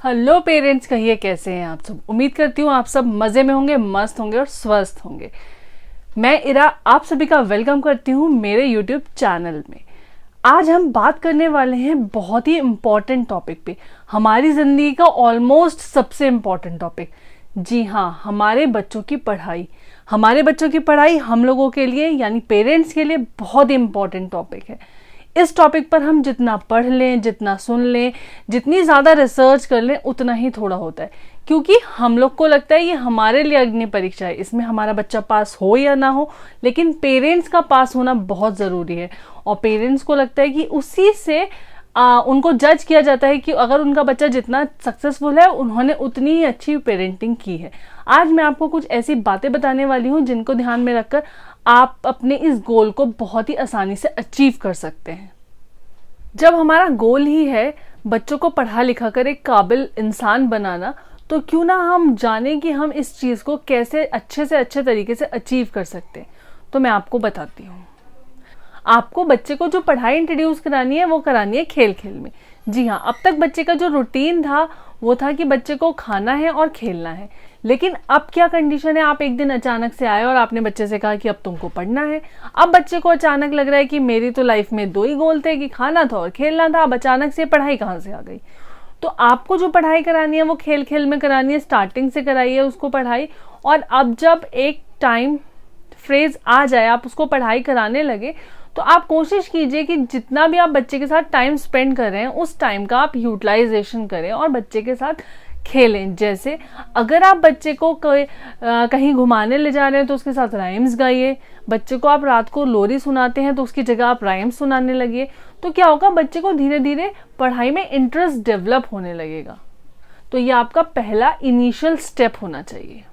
Hello parents, कहिए कैसे हैं आप सब। उम्मीद करती हूँ आप सब मज़े में होंगे, मस्त होंगे और स्वस्थ होंगे। मैं इरा आप सभी का वेलकम करती हूँ मेरे यूट्यूब चैनल में। आज हम बात करने वाले हैं बहुत ही इम्पॉर्टेंट टॉपिक पे, हमारी ज़िंदगी का ऑलमोस्ट सबसे इम्पॉर्टेंट टॉपिक। जी हाँ, हमारे बच्चों की पढ़ाई। हमारे बच्चों की पढ़ाई हम लोगों के लिए यानी पेरेंट्स के लिए बहुत ही इम्पॉर्टेंट टॉपिक है। इस टॉपिक पर हम जितना पढ़ लें, जितना सुन लें, जितनी ज़्यादा रिसर्च कर लें उतना ही थोड़ा होता है, क्योंकि हम लोग को लगता है ये हमारे लिए अग्नि परीक्षा है, इसमें हमारा बच्चा पास हो या ना हो, लेकिन पेरेंट्स का पास होना बहुत ज़रूरी है। और पेरेंट्स को लगता है कि उसी से उनको जज किया जाता है कि अगर उनका बच्चा जितना सक्सेसफुल है उन्होंने उतनी ही अच्छी पेरेंटिंग की है। आज मैं आपको कुछ ऐसी बातें बताने वाली हूँ जिनको ध्यान में रखकर आप अपने इस गोल को बहुत ही आसानी से अचीव कर सकते हैं। जब हमारा गोल ही है बच्चों को पढ़ा लिखा कर एक काबिल इंसान बनाना, तो क्यों ना हम जानें कि हम इस चीज़ को कैसे अच्छे से अच्छे तरीके से अचीव कर सकते हैं। तो मैं आपको बताती हूँ। आपको बच्चे को जो पढ़ाई इंट्रोड्यूस करानी है वो करानी है खेल खेल में। जी हाँ, अब तक बच्चे का जो रूटीन था वो था कि बच्चे को खाना है और खेलना है, लेकिन अब क्या कंडीशन है, आप एक दिन अचानक से आए और आपने बच्चे से कहा कि अब तुमको पढ़ना है। अब बच्चे को अचानक लग रहा है कि मेरी तो लाइफ में दो ही गोल थे कि खाना था और खेलना था, अब अचानक से पढ़ाई कहाँ से आ गई। तो आपको जो पढ़ाई करानी है वो खेल खेल में करानी है, स्टार्टिंग से कराइए उसको पढ़ाई। और अब जब एक टाइम फ्रेज आ जाए आप उसको पढ़ाई कराने लगे, तो आप कोशिश कीजिए कि जितना भी आप बच्चे के साथ टाइम स्पेंड कर रहे हैं उस टाइम का आप यूटिलाइजेशन करें और बच्चे के साथ खेलें। जैसे अगर आप बच्चे को कहीं घुमाने ले जा रहे हैं तो उसके साथ राइम्स गाइए। बच्चे को आप रात को लोरी सुनाते हैं तो उसकी जगह आप राइम्स सुनाने लगिए। तो क्या होगा, बच्चे को धीरे धीरे पढ़ाई में इंटरेस्ट डेवलप होने लगेगा। तो ये आपका पहला इनिशियल स्टेप होना चाहिए।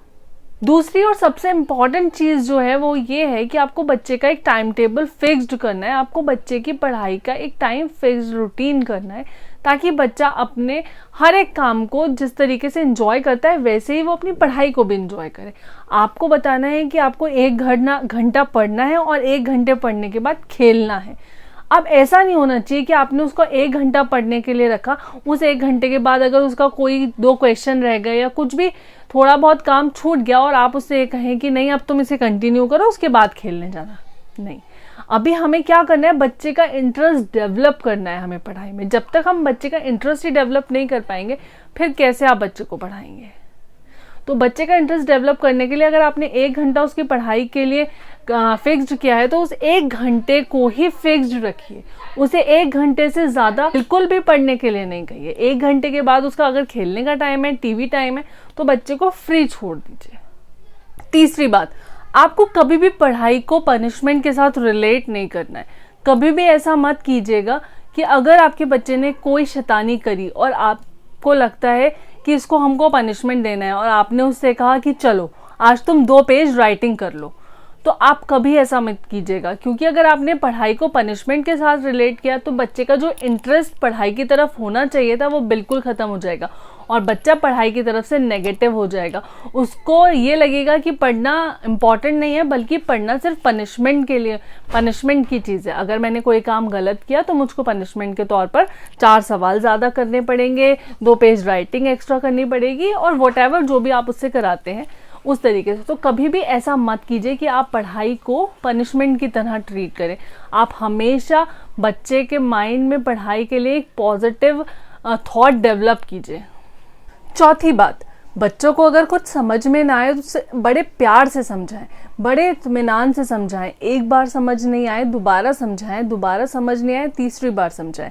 दूसरी और सबसे इम्पॉर्टेंट चीज़ जो है वो ये है कि आपको बच्चे का एक टाइम टेबल फिक्स्ड करना है। आपको बच्चे की पढ़ाई का एक टाइम फिक्स्ड रूटीन करना है, ताकि बच्चा अपने हर एक काम को जिस तरीके से एंजॉय करता है वैसे ही वो अपनी पढ़ाई को भी एंजॉय करे। आपको बताना है कि आपको 1 घंटा पढ़ना है और 1 घंटे पढ़ने के बाद खेलना है। अब ऐसा नहीं होना चाहिए कि आपने उसको 1 घंटा पढ़ने के लिए रखा, उस 1 घंटे के बाद अगर उसका कोई 2 क्वेश्चन रह गए या कुछ भी थोड़ा बहुत काम छूट गया और आप उससे कहें कि नहीं अब तुम इसे कंटिन्यू करो, उसके बाद खेलने जाना। नहीं, अभी हमें क्या करना है, बच्चे का इंटरेस्ट डेवलप करना है हमें पढ़ाई में। जब तक हम बच्चे का इंटरेस्ट ही डेवलप नहीं कर पाएंगे फिर कैसे आप बच्चे को पढ़ाएंगे। तो बच्चे का इंटरेस्ट डेवलप करने के लिए अगर आपने 1 घंटा उसकी पढ़ाई के लिए फिक्स्ड किया है तो उस 1 घंटे को ही फिक्स्ड रखिए। उसे 1 घंटे से ज़्यादा बिल्कुल भी पढ़ने के लिए नहीं कहिए। 1 घंटे के बाद उसका अगर खेलने का टाइम है, टीवी टाइम है, तो बच्चे को फ्री छोड़ दीजिए। तीसरी बात, आपको कभी भी पढ़ाई को पनिशमेंट के साथ रिलेट नहीं करना है। कभी भी ऐसा मत कीजिएगा कि अगर आपके बच्चे ने कोई शैतानी करी और आपको लगता है कि इसको हमको पनिशमेंट देना है और आपने उससे कहा कि चलो आज तुम 2 पेज राइटिंग कर लो, तो आप कभी ऐसा मत कीजिएगा। क्योंकि अगर आपने पढ़ाई को पनिशमेंट के साथ रिलेट किया तो बच्चे का जो इंटरेस्ट पढ़ाई की तरफ होना चाहिए था वो बिल्कुल ख़त्म हो जाएगा और बच्चा पढ़ाई की तरफ से नेगेटिव हो जाएगा। उसको ये लगेगा कि पढ़ना इम्पॉर्टेंट नहीं है, बल्कि पढ़ना सिर्फ पनिशमेंट के लिए, पनिशमेंट की चीज़ है। अगर मैंने कोई काम गलत किया तो मुझको पनिशमेंट के तौर पर 4 सवाल ज़्यादा करने पड़ेंगे, 2 पेज राइटिंग एक्स्ट्रा करनी पड़ेगी और वॉटएवर जो भी आप उससे कराते हैं उस तरीके से। तो कभी भी ऐसा मत कीजिए कि आप पढ़ाई को पनिशमेंट की तरह ट्रीट करें। आप हमेशा बच्चे के माइंड में पढ़ाई के लिए एक पॉजिटिव थॉट डेवलप कीजिए। चौथी बात, बच्चों को अगर कुछ समझ में ना आए तो उसे बड़े प्यार से समझाएं, बड़े इत्मीनान से समझाएं। एक बार समझ नहीं आए दोबारा समझाएं, दोबारा समझ नहीं आए तीसरी बार समझाएं।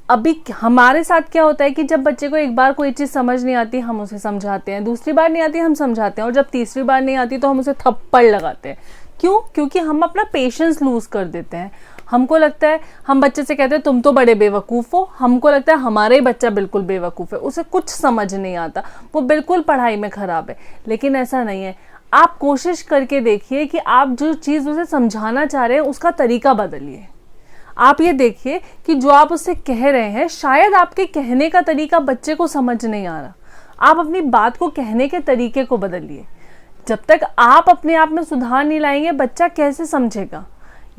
अभी हमारे साथ क्या होता है कि जब बच्चे को एक बार कोई चीज़ समझ नहीं आती हम उसे समझाते हैं, दूसरी बार नहीं आती हम समझाते हैं, और जब तीसरी बार नहीं आती तो हम उसे थप्पड़ लगाते हैं। क्यों? क्योंकि हम अपना पेशेंस लूज कर देते हैं। हमको लगता है, हम बच्चे से कहते हैं तुम तो बड़े बेवकूफ़ हो, हमको लगता है हमारा ही बच्चा बिल्कुल बेवकूफ़ है, उसे कुछ समझ नहीं आता, वो बिल्कुल पढ़ाई में ख़राब है। लेकिन ऐसा नहीं है। आप कोशिश करके देखिए कि आप जो चीज़ उसे समझाना चाह रहे हैं उसका तरीका बदलिए। आप ये देखिए कि जो आप उससे कह रहे हैं शायद आपके कहने का तरीका बच्चे को समझ नहीं आ रहा। आप अपनी बात को कहने के तरीके को बदलिए। जब तक आप अपने आप में सुधार नहीं लाएंगे बच्चा कैसे समझेगा।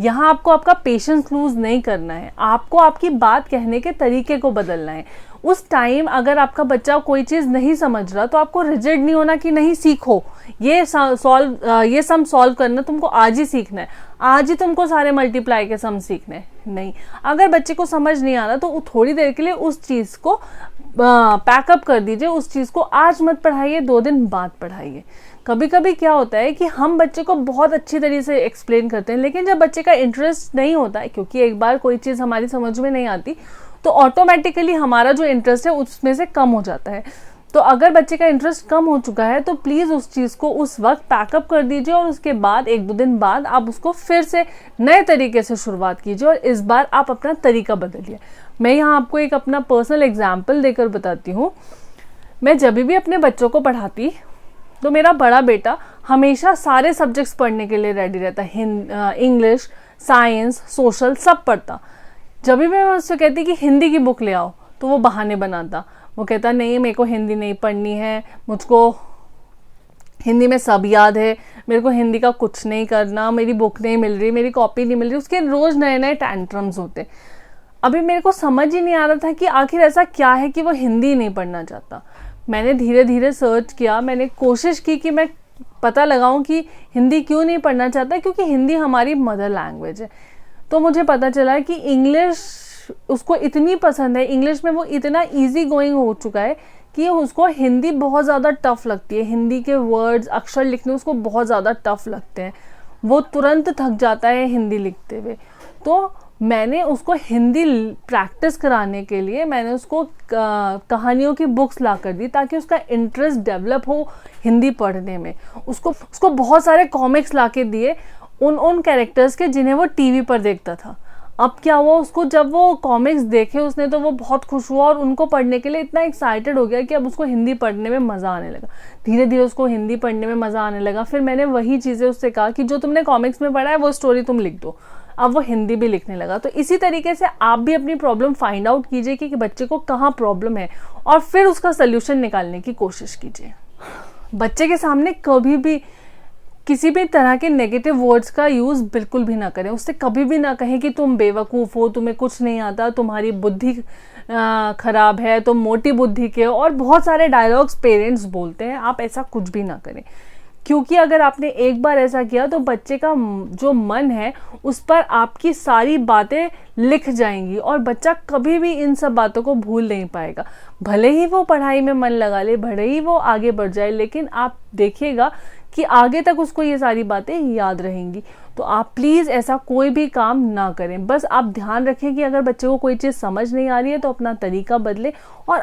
यहाँ आपको आपका पेशेंस लूज नहीं करना है, आपको आपकी बात कहने के तरीके को बदलना है। उस टाइम अगर आपका बच्चा कोई चीज़ नहीं समझ रहा तो आपको रिजिड नहीं होना कि नहीं सीखो, ये सम सॉल्व करना तुमको आज ही सीखना है, आज ही तुमको सारे मल्टीप्लाई के सम सीखने हैं। नहीं, अगर बच्चे को समझ नहीं आ रहा तो थोड़ी देर के लिए उस चीज़ को पैकअप कर दीजिए, उस चीज़ को आज मत पढ़ाइए, 2 दिन बाद पढ़ाइए। कभी कभी क्या होता है कि हम बच्चे को बहुत अच्छी तरीके से एक्सप्लेन करते हैं, लेकिन जब बच्चे का इंटरेस्ट नहीं होता है, क्योंकि एक बार कोई चीज़ हमारी समझ में नहीं आती तो ऑटोमेटिकली हमारा जो इंटरेस्ट है उसमें से कम हो जाता है। तो अगर बच्चे का इंटरेस्ट कम हो चुका है तो प्लीज़ उस चीज़ को उस वक्त पैकअप कर दीजिए और उसके बाद 1-2 दिन बाद आप उसको फिर से नए तरीके से शुरुआत कीजिए और इस बार आप अपना तरीका बदलिए। मैं यहाँ आपको एक अपना पर्सनल एग्जाम्पल देकर बताती हूँ। मैं जब भी अपने बच्चों को पढ़ाती तो मेरा बड़ा बेटा हमेशा सारे सब्जेक्ट्स पढ़ने के लिए रेडी रहता, इंग्लिश, साइंस, सोशल सब पढ़ता। जब भी मैं उससे कहती कि हिंदी की बुक ले आओ तो वो बहाने बनाता, वो कहता नहीं मेरे को हिंदी नहीं पढ़नी है, मुझको हिंदी में सब याद है, मेरे को हिंदी का कुछ नहीं करना, मेरी बुक नहीं मिल रही, मेरी कॉपी नहीं मिल रही। उसके रोज़ नए नए टैंट्रम्स होते। अभी मेरे को समझ ही नहीं आ रहा था कि आखिर ऐसा क्या है कि वो हिंदी नहीं पढ़ना चाहता। मैंने धीरे धीरे सर्च किया, मैंने कोशिश की कि मैं पता लगाऊं कि हिंदी क्यों नहीं पढ़ना चाहता, क्योंकि हिंदी हमारी मदर लैंग्वेज है। तो मुझे पता चला कि इंग्लिश उसको इतनी पसंद है, इंग्लिश में वो इतना इजी गोइंग हो चुका है कि उसको हिंदी बहुत ज़्यादा टफ लगती है। हिंदी के वर्ड्स, अक्षर लिखने उसको बहुत ज़्यादा टफ लगते हैं, वो तुरंत थक जाता है हिंदी लिखते हुए। तो मैंने उसको हिंदी प्रैक्टिस कराने के लिए मैंने उसको कहानियों की बुक्स ला कर दी ताकि उसका इंटरेस्ट डेवलप हो हिंदी पढ़ने में। उसको बहुत सारे कॉमिक्स ला के दिए उन कैरेक्टर्स के जिन्हें वो टीवी पर देखता था। अब क्या हुआ, उसको जब वो कॉमिक्स देखे उसने तो वो बहुत खुश हुआ और उनको पढ़ने के लिए इतना एक्साइटेड हो गया कि अब उसको हिंदी पढ़ने में मज़ा आने लगा। धीरे धीरे उसको हिंदी पढ़ने में मज़ा आने लगा। फिर मैंने वही चीज़ें उससे कहा कि जो तुमने कॉमिक्स में पढ़ा है वो स्टोरी तुम लिख दो। अब वो हिंदी भी लिखने लगा। तो इसी तरीके से आप भी अपनी प्रॉब्लम फाइंड आउट कीजिए कि बच्चे को कहाँ प्रॉब्लम है और फिर उसका सल्यूशन निकालने की कोशिश कीजिए। बच्चे के सामने कभी भी किसी भी तरह के नेगेटिव वर्ड्स का यूज़ बिल्कुल भी ना करें। उससे कभी भी ना कहें कि तुम बेवकूफ़ हो, तुम्हें कुछ नहीं आता, तुम्हारी बुद्धि खराब है, तुम मोटी बुद्धि के हो, और बहुत सारे डायलॉग्स पेरेंट्स बोलते हैं। आप ऐसा कुछ भी ना करें, क्योंकि अगर आपने एक बार ऐसा किया तो बच्चे का जो मन है उस पर आपकी सारी बातें लिख जाएंगी और बच्चा कभी भी इन सब बातों को भूल नहीं पाएगा। भले ही वो पढ़ाई में मन लगा ले, भले ही वो आगे बढ़ जाए, लेकिन आप देखिएगा कि आगे तक उसको ये सारी बातें याद रहेंगी। तो आप प्लीज़ ऐसा कोई भी काम ना करें। बस आप ध्यान रखें कि अगर बच्चे को कोई चीज़ समझ नहीं आ रही है तो अपना तरीका बदले। और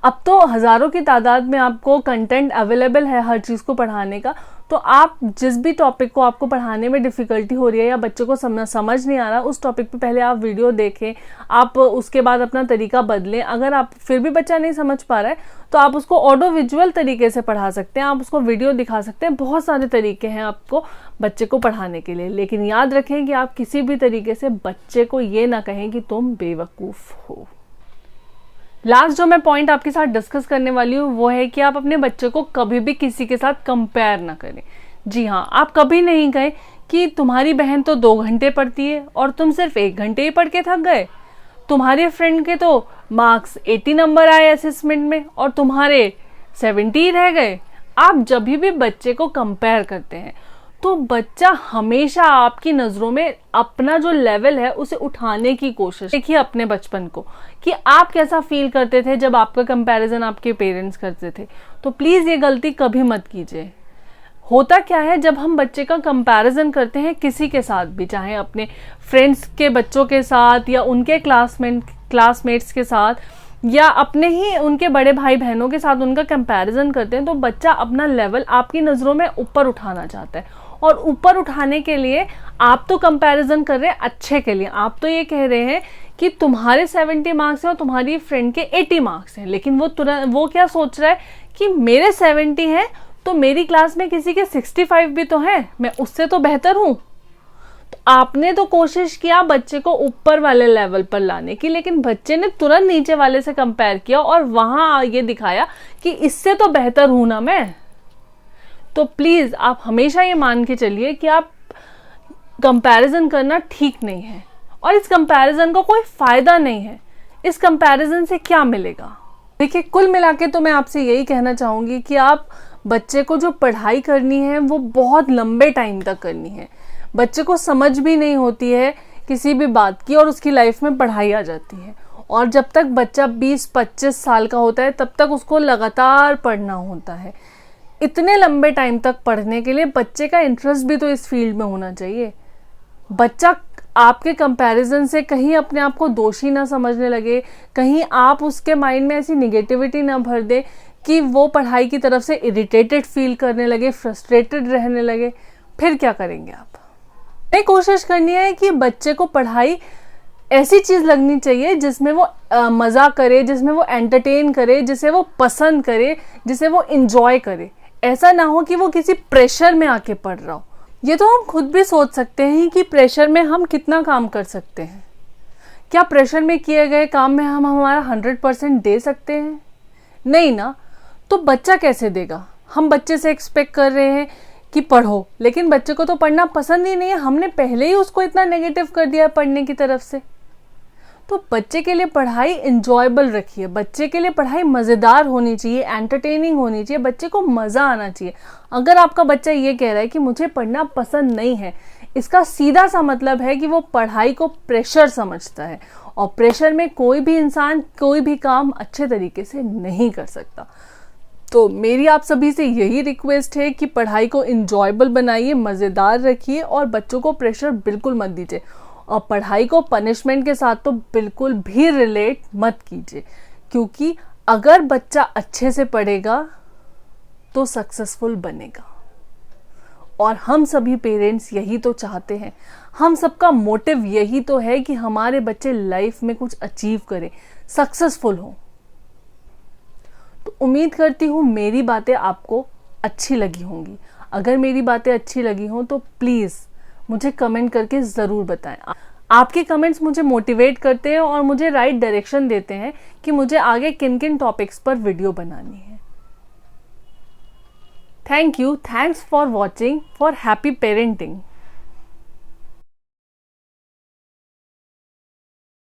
अब तो हज़ारों की तादाद में आपको कंटेंट अवेलेबल है हर चीज़ को पढ़ाने का। तो आप जिस भी टॉपिक को आपको पढ़ाने में डिफ़िकल्टी हो रही है या बच्चे को समझ नहीं आ रहा, उस टॉपिक पे पहले आप वीडियो देखें, आप उसके बाद अपना तरीका बदलें। अगर आप फिर भी बच्चा नहीं समझ पा रहा है तो आप उसको ऑडियो विजुअल तरीके से पढ़ा सकते हैं, आप उसको वीडियो दिखा सकते हैं। बहुत सारे तरीके हैं आपको बच्चे को पढ़ाने के लिए। लेकिन याद रखें कि आप किसी भी तरीके से बच्चे को ये ना कहें कि तुम बेवकूफ़ हो। लास्ट जो मैं पॉइंट आपके साथ डिस्कस करने वाली हूँ वो है कि आप अपने बच्चे को कभी भी किसी के साथ कंपेयर ना करें। जी हाँ, आप कभी नहीं कहें कि तुम्हारी बहन तो 2 घंटे पढ़ती है और तुम सिर्फ 1 घंटे ही पढ़ के थक गए, तुम्हारे फ्रेंड के तो मार्क्स 80 नंबर आए असेसमेंट में और तुम्हारे 70 रह गए। आप जब भी बच्चे को कंपेयर करते हैं तो बच्चा हमेशा आपकी नज़रों में अपना जो लेवल है उसे उठाने की कोशिश। देखिए अपने बचपन को कि आप कैसा फील करते थे जब आपका कंपैरिजन आपके पेरेंट्स करते थे। तो प्लीज़ ये गलती कभी मत कीजिए। होता क्या है, जब हम बच्चे का कंपैरिजन करते हैं किसी के साथ भी, चाहे अपने फ्रेंड्स के बच्चों के साथ या उनके क्लासमेट्स के साथ या अपने ही उनके बड़े भाई बहनों के साथ उनका कंपैरिजन करते हैं, तो बच्चा अपना लेवल आपकी नज़रों में ऊपर उठाना चाहता है। और ऊपर उठाने के लिए आप तो कंपैरिजन कर रहे हैं अच्छे के लिए। आप तो ये कह रहे हैं कि तुम्हारे 70 मार्क्स हैं और तुम्हारी फ्रेंड के 80 मार्क्स हैं, लेकिन वो क्या सोच रहा है कि मेरे 70 हैं तो मेरी क्लास में किसी के 65 भी तो हैं, मैं उससे तो बेहतर हूँ। तो आपने तो कोशिश किया बच्चे को ऊपर वाले लेवल पर लाने की, लेकिन बच्चे ने तुरंत नीचे वाले से कंपेयर किया और वहां ये दिखाया कि इससे तो बेहतर हूं ना मैं। तो प्लीज़ आप हमेशा ये मान के चलिए कि आप कंपैरिजन करना ठीक नहीं है और इस कंपैरिजन का कोई फायदा नहीं है। इस कंपैरिजन से क्या मिलेगा? देखिए, कुल मिला के तो मैं आपसे यही कहना चाहूंगी कि आप बच्चे को जो पढ़ाई करनी है वो बहुत लंबे टाइम तक करनी है। बच्चे को समझ भी नहीं होती है किसी भी बात की और उसकी लाइफ में पढ़ाई आ जाती है, और जब तक बच्चा 20-25 साल का होता है तब तक उसको लगातार पढ़ना होता है। इतने लंबे टाइम तक पढ़ने के लिए बच्चे का इंटरेस्ट भी तो इस फील्ड में होना चाहिए। बच्चा आपके कंपैरिजन से कहीं अपने आप को दोषी ना समझने लगे, कहीं आप उसके माइंड में ऐसी निगेटिविटी ना भर दे कि वो पढ़ाई की तरफ से इरिटेटेड फील करने लगे, फ्रस्ट्रेटेड रहने लगे। फिर क्या करेंगे आप? नहीं, कोशिश करनी है कि बच्चे को पढ़ाई ऐसी चीज लगनी चाहिए जिसमें वो मजा करे, जिसमें वो एंटरटेन करे, जिसे वो पसंद करे, जिसे वो इंजॉय करे। ऐसा ना हो कि वो किसी प्रेशर में आके पढ़ रहा हो। ये तो हम खुद भी सोच सकते हैं कि प्रेशर में हम कितना काम कर सकते हैं। क्या प्रेशर में किए गए काम में हम हमारा 100% दे सकते हैं? नहीं ना। तो बच्चा कैसे देगा? हम बच्चे से एक्सपेक्ट कर रहे हैं कि पढ़ो, लेकिन बच्चे को तो पढ़ना पसंद ही नहीं है। हमने पहले ही उसको इतना नेगेटिव कर दिया है पढ़ने की तरफ से। तो बच्चे के लिए पढ़ाई इंजॉयबल रखिए, बच्चे के लिए पढ़ाई मज़ेदार होनी चाहिए, एंटरटेनिंग होनी चाहिए, बच्चे को मज़ा आना चाहिए। अगर आपका बच्चा ये कह रहा है कि मुझे पढ़ना पसंद नहीं है, इसका सीधा सा मतलब है कि वो पढ़ाई को प्रेशर समझता है, और प्रेशर में कोई भी इंसान कोई भी काम अच्छे तरीके से नहीं कर सकता। तो मेरी आप सभी से यही रिक्वेस्ट है कि पढ़ाई को इंजॉयबल बनाइए, मज़ेदार रखिए, और बच्चों को प्रेशर बिल्कुल मत दीजिए। और पढ़ाई को पनिशमेंट के साथ तो बिल्कुल भी रिलेट मत कीजिए, क्योंकि अगर बच्चा अच्छे से पढ़ेगा तो सक्सेसफुल बनेगा। और हम सभी पेरेंट्स यही तो चाहते हैं, हम सबका मोटिव यही तो है कि हमारे बच्चे लाइफ में कुछ अचीव करें, सक्सेसफुल हों। तो उम्मीद करती हूँ मेरी बातें आपको अच्छी लगी होंगी। अगर मेरी बातें अच्छी लगी हों तो प्लीज़ मुझे कमेंट करके ज़रूर बताएं। आपके कमेंट्स मुझे मोटिवेट करते हैं और मुझे राइट डायरेक्शन देते हैं कि मुझे आगे किन किन टॉपिक्स पर वीडियो बनानी है। Thank you, thanks for watching, for happy parenting.